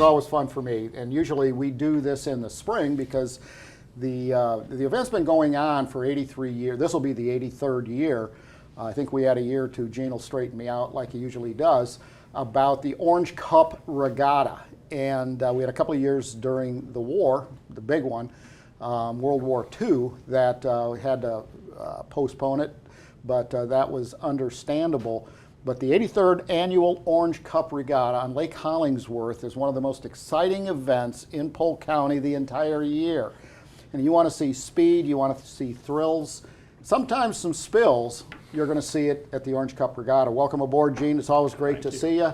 always fun for me. And usually we do this in the spring because the event's been going on for 83 years. This will be the 83rd year. I think we had a year or two. Gene will straighten me out like he usually does about the Orange Cup Regatta. And we had a couple of years during the war, the big one, World War II, that had to postpone it, but that was understandable. But the 83rd Annual Orange Cup Regatta on Lake Hollingsworth is one of the most exciting events in Polk County the entire year. And you want to see speed, you want to see thrills, sometimes some spills. You're going to see it at the Orange Cup Regatta. Welcome aboard, Gene. It's always great to see you.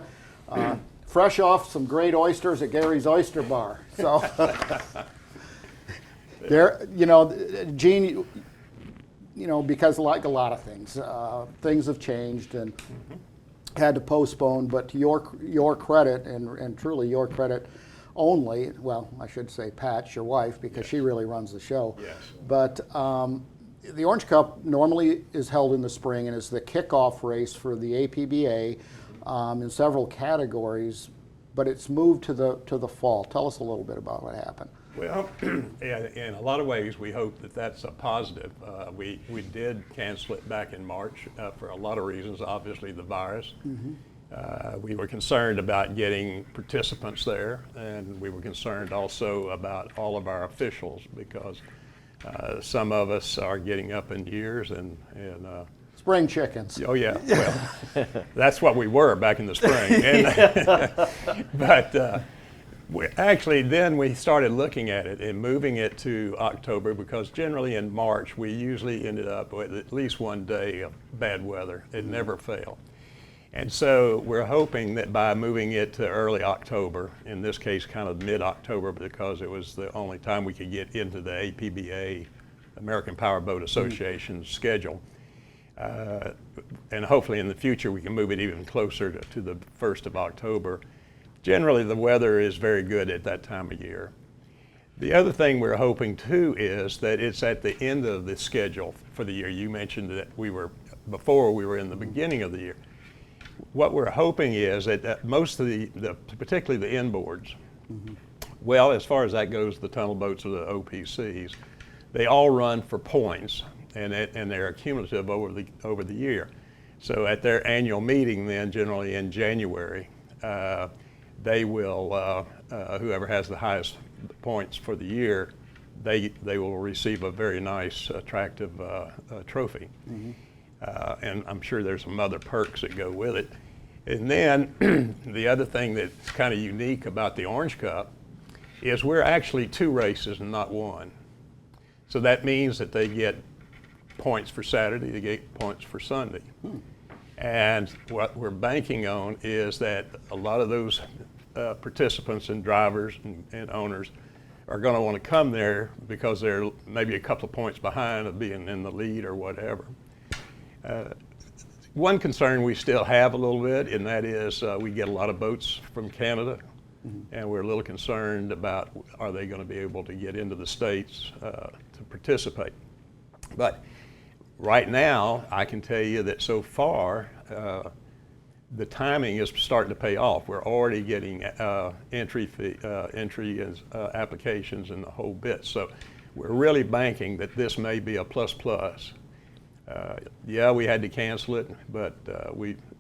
Fresh off some great oysters at Gary's Oyster Bar. So, there, you know, Gene, you know, because like a lot of things, things have changed and had to postpone. But to your credit, and truly your credit only, well, I should say Pat, your wife, because she really runs the show. Yes. But the Orange Cup normally is held in the spring and is the kickoff race for the APBA in several categories, but it's moved to the fall. Tell us a little bit about what happened. Well, in a lot of ways, we hope that that's a positive. We did cancel it back in March for a lot of reasons. Obviously, the virus. We were concerned about getting participants there, and we were concerned also about all of our officials because some of us are getting up in years and spring chickens. Oh yeah, well, that's what we were back in the spring. And, but then we started looking at it and moving it to October because generally in March we usually ended up with at least one day of bad weather. It never failed. And so we're hoping that by moving it to early October, in this case kind of mid-October because it was the only time we could get into the APBA, American Powerboat Association schedule, and hopefully in the future we can move it even closer to the 1st of October. Generally the weather is very good at that time of year. The other thing we're hoping too is that it's at the end of the schedule for the year. You mentioned that before we were in the beginning of the year. What we're hoping is that most of particularly the inboards, well, as far as that goes, the tunnel boats or the OPCs, they all run for points, and they're cumulative over the year. So at their annual meeting, then generally in January, they will whoever has the highest points for the year, they will receive a very nice, attractive trophy. And I'm sure there's some other perks that go with it. And then the other thing that's kind of unique about the Orange Cup is we're actually 2 races and not 1. So that means that they get points for Saturday, they get points for Sunday. And what we're banking on is that a lot of those participants and drivers and owners are going to want to come there because they're maybe a couple of points behind of being in the lead or whatever. One concern we still have a little bit, and that is we get a lot of boats from Canada, and we're a little concerned about are they going to be able to get into the States to participate. But right now, I can tell you that so far, the timing is starting to pay off. We're already getting entry applications and the whole bit. So we're really banking that this may be a plus. Yeah, we had to cancel it, but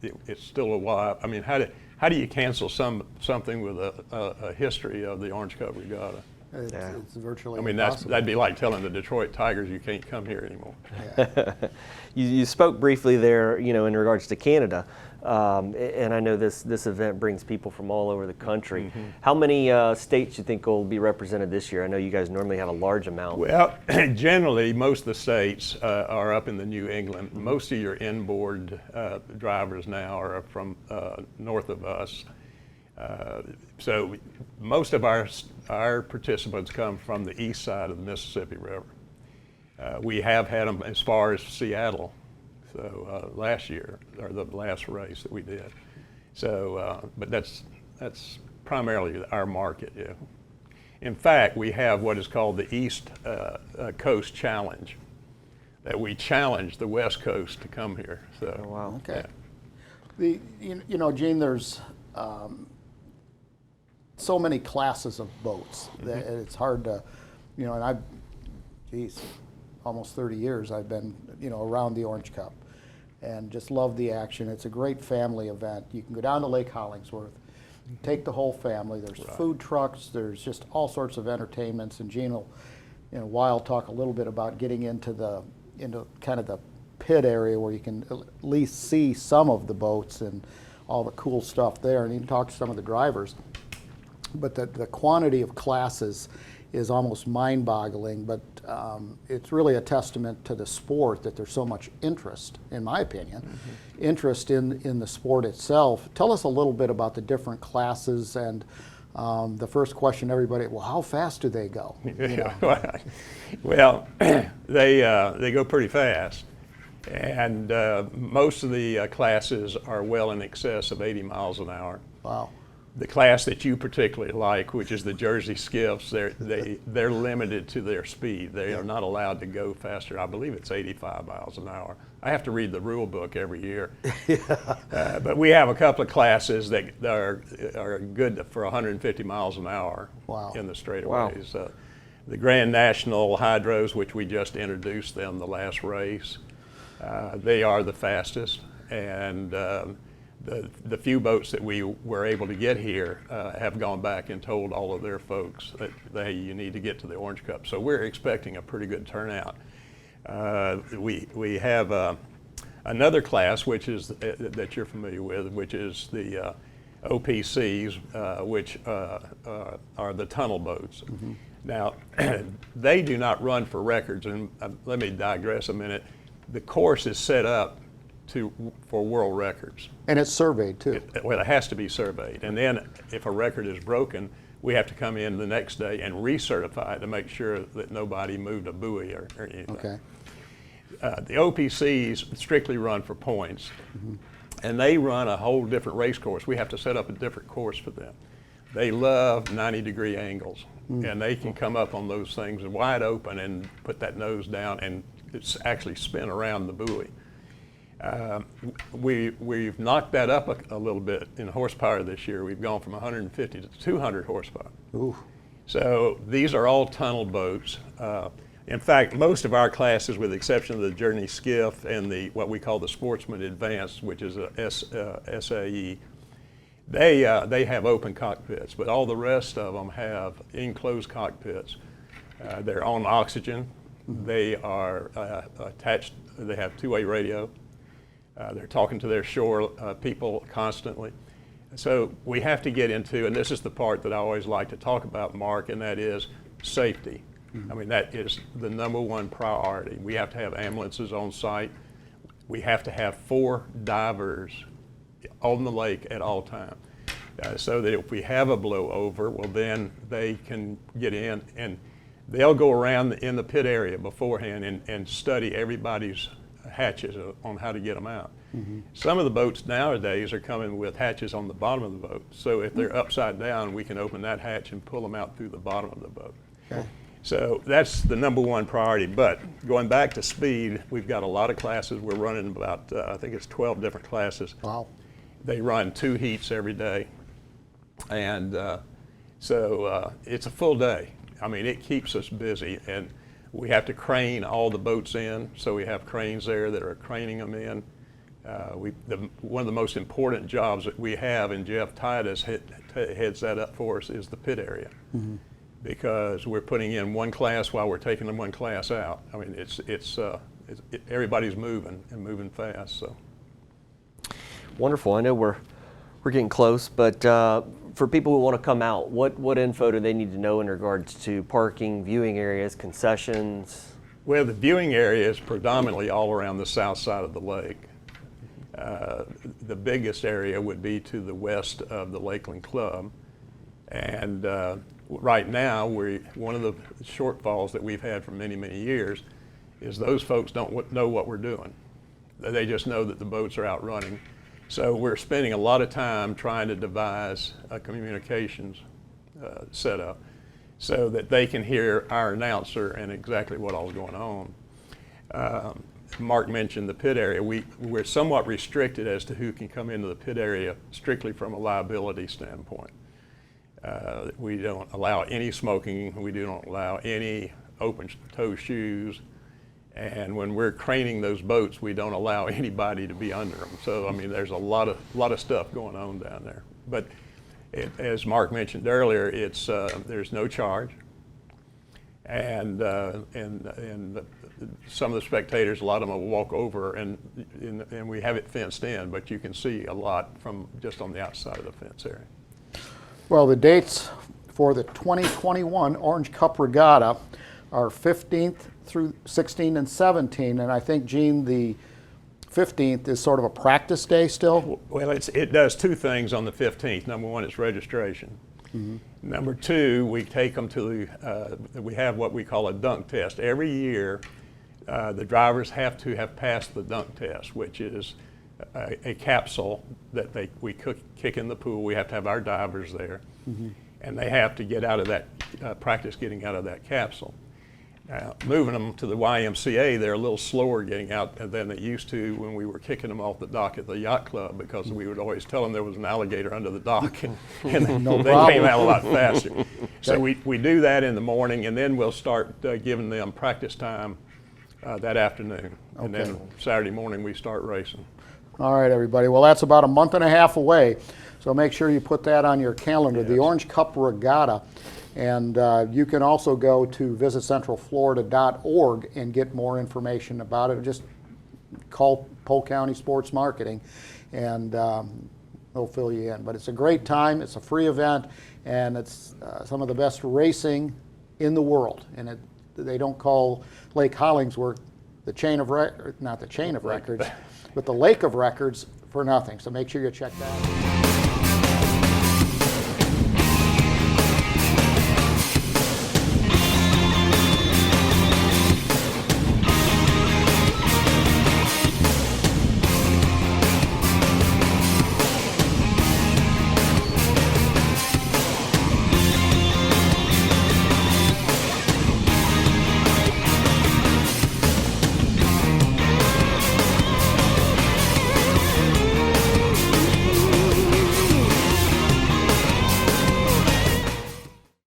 it's still a while. I mean, how do you cancel something with a history of the Orange Cup Regatta? It's virtually impossible. That'd be like telling the Detroit Tigers you can't come here anymore. Yeah. You spoke briefly there, you know, in regards to Canada, and I know this event brings people from all over the country. How many states do you think will be represented this year? I know you guys normally have a large amount. Well, generally, most of the states are up in the New England. Most of your inboard drivers now are from north of us. So most of our participants come from the east side of the Mississippi River. We have had them as far as Seattle, so last year, or the last race that we did. So, but that's primarily our market, yeah. In fact, we have what is called the East Coast Challenge, that we challenge the West Coast to come here. So, oh, wow. Okay. Yeah. You know, Gene, there's so many classes of boats that it's hard to, and almost 30 years I've been, around the Orange Cup and just love the action. It's a great family event. You can go down to Lake Hollingsworth, take the whole family. There's food trucks, there's just all sorts of entertainments, and Gene will, in a while, talk a little bit about getting into kind of the pit area where you can at least see some of the boats and all the cool stuff there, and even talk to some of the drivers. But the quantity of classes is almost mind-boggling, but it's really a testament to the sport that there's so much interest, in my opinion, interest in the sport itself. Tell us a little bit about the different classes, and the first question everybody, well, how fast do they go? Well, they go pretty fast, and most of the classes are well in excess of 80 miles an hour. Wow. The class that you particularly like, which is the Jersey skiffs, they're limited to their speed. They are not allowed to go faster. I believe it's 85 miles an hour. I have to read the rule book every year. But we have a couple of classes that are good for 150 miles an hour in the straightaways. Wow. The Grand National Hydros, which we just introduced them the last race, they are the fastest. And the few boats that we were able to get here have gone back and told all of their folks that, hey, you need to get to the Orange Cup. So we're expecting a pretty good turnout. We have another class, which is that you're familiar with, which is the OPCs, which are the tunnel boats. Now, they do not run for records, and let me digress a minute. The course is set up for world records. And it's surveyed too. Well, it has to be surveyed. And then if a record is broken, we have to come in the next day and recertify it to make sure that nobody moved a buoy or anything. Okay. The OPCs strictly run for points, and they run a whole different race course. We have to set up a different course for them. They love 90-degree angles, and they can come up on those things wide open and put that nose down and it's actually spin around the buoy. We've knocked that up a little bit in horsepower this year. We've gone from 150 to 200 horsepower. Ooh. So these are all tunnel boats. In fact, most of our classes, with the exception of the Journey Skiff and what we call the Sportsman Advanced, which is a SAE, they have open cockpits, but all the rest of them have enclosed cockpits. They're on oxygen. They are attached. They have two-way radio. They're talking to their shore people constantly. So we have to get into, and this is the part that I always like to talk about, Mark, and that is safety. I mean, that is the number one priority. We have to have ambulances on site. We have to have 4 divers on the lake at all times, so that if we have a blowover, well, then they can get in, and they'll go around in the pit area beforehand and study everybody's hatches on how to get them out. Some of the boats nowadays are coming with hatches on the bottom of the boat. So if they're upside down, we can open that hatch and pull them out through the bottom of the boat. Okay. So that's the number one priority. But going back to speed, we've got a lot of classes. We're running about, I think it's 12 different classes. Wow. They run 2 heats every day. And so it's a full day. I mean, it keeps us busy. And we have to crane all the boats in, so we have cranes there that are craning them in. One of the most important jobs that we have, and Jeff Titus heads that up for us, is the pit area. Because we're putting in one class while we're taking one class out. I mean, everybody's moving and moving fast. So wonderful. I know we're getting close, but for people who want to come out, what info do they need to know in regards to parking, viewing areas, concessions? Well, the viewing area is predominantly all around the south side of the lake. The biggest area would be to the west of the Lakeland Club. And right now, one of the shortfalls that we've had for many, many years is those folks don't know what we're doing. They just know that the boats are out running. So we're spending a lot of time trying to devise a communications setup so that they can hear our announcer and exactly what all's going on. Mark mentioned the pit area. We're somewhat restricted as to who can come into the pit area strictly from a liability standpoint. We don't allow any smoking. We don't allow any open-toe shoes. And when we're craning those boats, we don't allow anybody to be under them. So, I mean, there's a lot of stuff going on down there. But as Mark mentioned earlier, it's there's no charge. And some of the spectators, a lot of them will walk over, and we have it fenced in, but you can see a lot from just on the outside of the fence area. Well, the dates for the 2021 Orange Cup Regatta are 15th through 16 and 17, and I think, Gene, the 15th is sort of a practice day still? Well, it does two things on the 15th. Number one, it's registration. Mm-hmm. Number two, we take them to, we have what we call a dunk test. Every year, the drivers have to have passed the dunk test, which is a capsule that we kick in the pool. We have to have our divers there, mm-hmm. and they have to get out of that, practice getting out of that capsule. Now, moving them to the YMCA, they're a little slower getting out than they used to when we were kicking them off the dock at the yacht club, because we would always tell them there was an alligator under the dock, and they came out a lot faster. So we do that in the morning, and then we'll start giving them practice time that afternoon. Okay. And then Saturday morning we start racing. All right, everybody. Well, that's about a month and a half away, so make sure you put that on your calendar, yes. The Orange Cup Regatta. And you can also go to visitcentralflorida.org and get more information about it. Just call Polk County Sports Marketing, and they'll fill you in. But it's a great time. It's a free event, and it's some of the best racing in the world. And they don't call Lake Hollingsworth the chain of not the chain of records, but the Lake of Records for nothing. So make sure you check that out.